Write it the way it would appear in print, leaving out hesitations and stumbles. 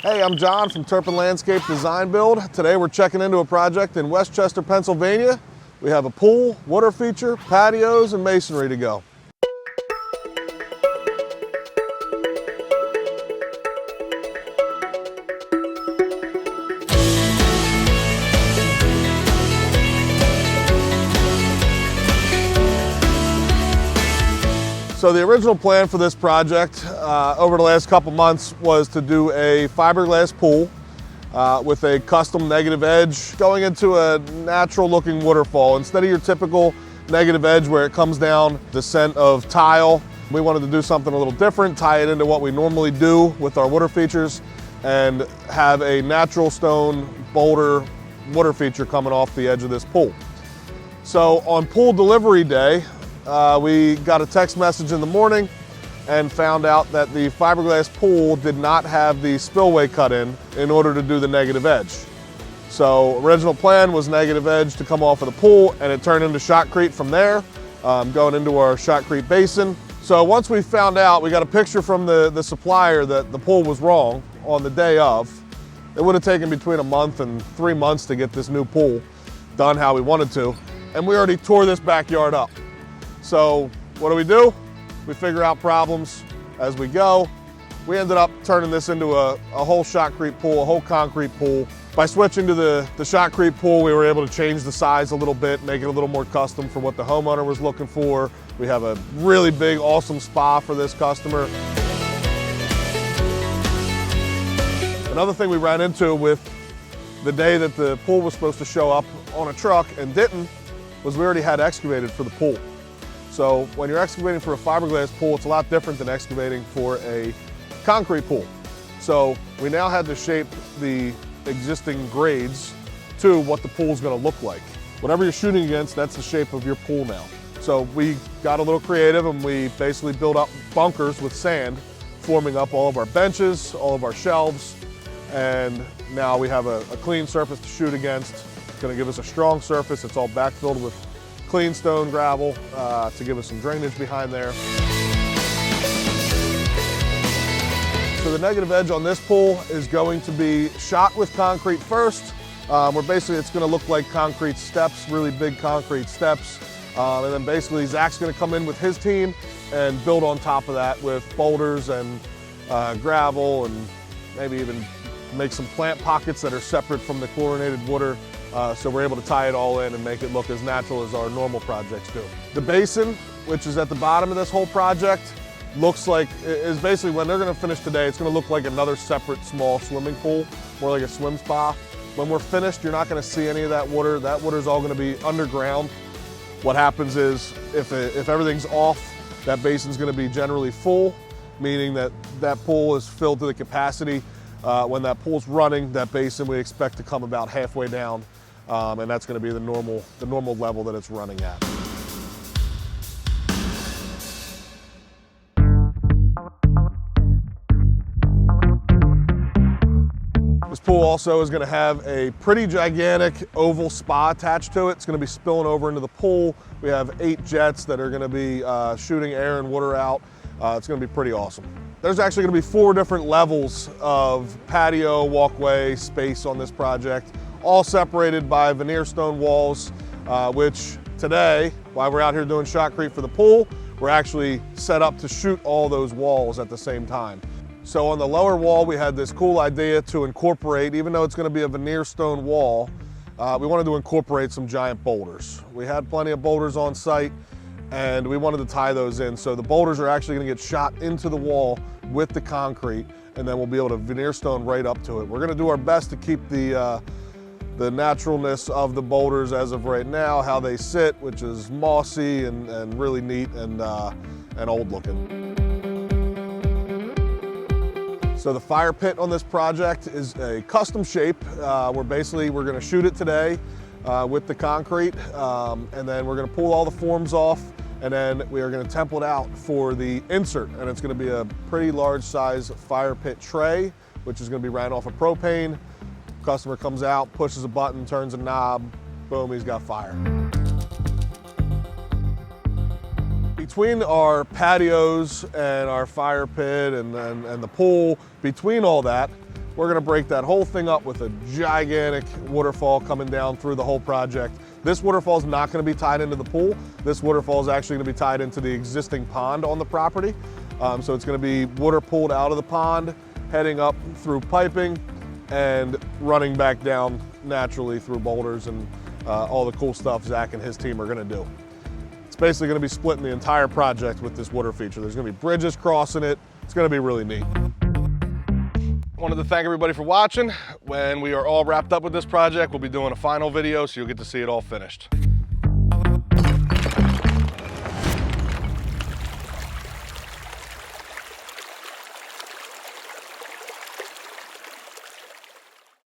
Hey, I'm John from Turpin Landscape Design Build. Today we're checking into a project in Westchester, Pennsylvania. We have a pool, water feature, patios, and masonry to go. So the original plan for this project over the last couple months was to do a fiberglass pool with a custom negative edge going into a natural looking waterfall. Instead of your typical negative edge where it comes down descent of tile, we wanted to do something a little different, tie it into what we normally do with our water features and have a natural stone boulder water feature coming off the edge of this pool. So on pool delivery day, we got a text message in the morning and found out that the fiberglass pool did not have the spillway cut in order to do the negative edge. So original plan was negative edge to come off of the pool, and it turned into shotcrete from there, going into our shotcrete basin. So once we found out, we got a picture from the supplier that the pool was wrong on the day of. It would have taken between a month and 3 months to get this new pool done how we wanted to, and we already tore this backyard up. So what do? We figure out problems as we go. We ended up turning this into a whole shotcrete pool, a whole concrete pool. By switching to the shotcrete pool, we were able to change the size a little bit, make it a little more custom for what the homeowner was looking for. We have a really big, awesome spa for this customer. Another thing we ran into with the day that the pool was supposed to show up on a truck and didn't was we already had excavated for the pool. So when you're excavating for a fiberglass pool, it's a lot different than excavating for a concrete pool. So we now had to shape the existing grades to what the pool is going to look like. Whatever you're shooting against, that's the shape of your pool now. So we got a little creative and we basically built up bunkers with sand, forming up all of our benches, all of our shelves, and now we have a clean surface to shoot against. It's going to give us a strong surface. It's all backfilled with clean stone gravel to give us some drainage behind there. So the negative edge on this pool is going to be shot with concrete first, where basically it's going to look like concrete steps, really big concrete steps. And then basically Zach's going to come in with his team and build on top of that with boulders and gravel, and maybe even make some plant pockets that are separate from the chlorinated water. So we're able to tie it all in and make it look as natural as our normal projects do. The basin, which is at the bottom of this whole project, looks like, is basically when they're gonna finish today, it's gonna look like another separate small swimming pool, more like a swim spa. When we're finished, you're not gonna see any of that water. That water is all gonna be underground. What happens is, if everything's off, that basin's gonna be generally full, meaning that that pool is filled to the capacity. When that pool's running, that basin we expect to come about halfway down. And that's going to be the normal level that it's running at. This pool also is going to have a pretty gigantic oval spa attached to it. It's going to be spilling over into the pool. We have 8 jets that are going to be shooting air and water out. It's going to be pretty awesome. There's actually going to be 4 different levels of patio, walkway, space on this project, all separated by veneer stone walls, which today, while we're out here doing shotcrete for the pool, we're actually set up to shoot all those walls at the same time. So on the lower wall, we had this cool idea to incorporate, even though it's going to be a veneer stone wall, we wanted to incorporate some giant boulders. We had plenty of boulders on site, and we wanted to tie those in. So the boulders are actually going to get shot into the wall with the concrete, and then we'll be able to veneer stone right up to it. We're going to do our best to keep the naturalness of the boulders as of right now, how they sit, which is mossy and really neat and old looking. So the fire pit on this project is a custom shape. We're going to shoot it today with the concrete, and then we're going to pull all the forms off, and then we are going to temple it out for the insert, and it's going to be a pretty large size fire pit tray, which is going to be ran off of propane. Customer comes out, pushes a button, turns a knob, boom, he's got fire. Between our patios and our fire pit and the pool, between all that, We're gonna break that whole thing up with a gigantic waterfall coming down through the whole project. This waterfall is not gonna be tied into the pool. This waterfall is actually gonna be tied into the existing pond on the property. So it's gonna be water pulled out of the pond, heading up through piping and running back down naturally through boulders and all the cool stuff Zach and his team are gonna do. It's basically gonna be splitting the entire project with this water feature. There's gonna be bridges crossing it. It's gonna be really neat. Wanted to thank everybody for watching. When we are all wrapped up with this project, we'll be doing a final video, so you'll get to see it all finished.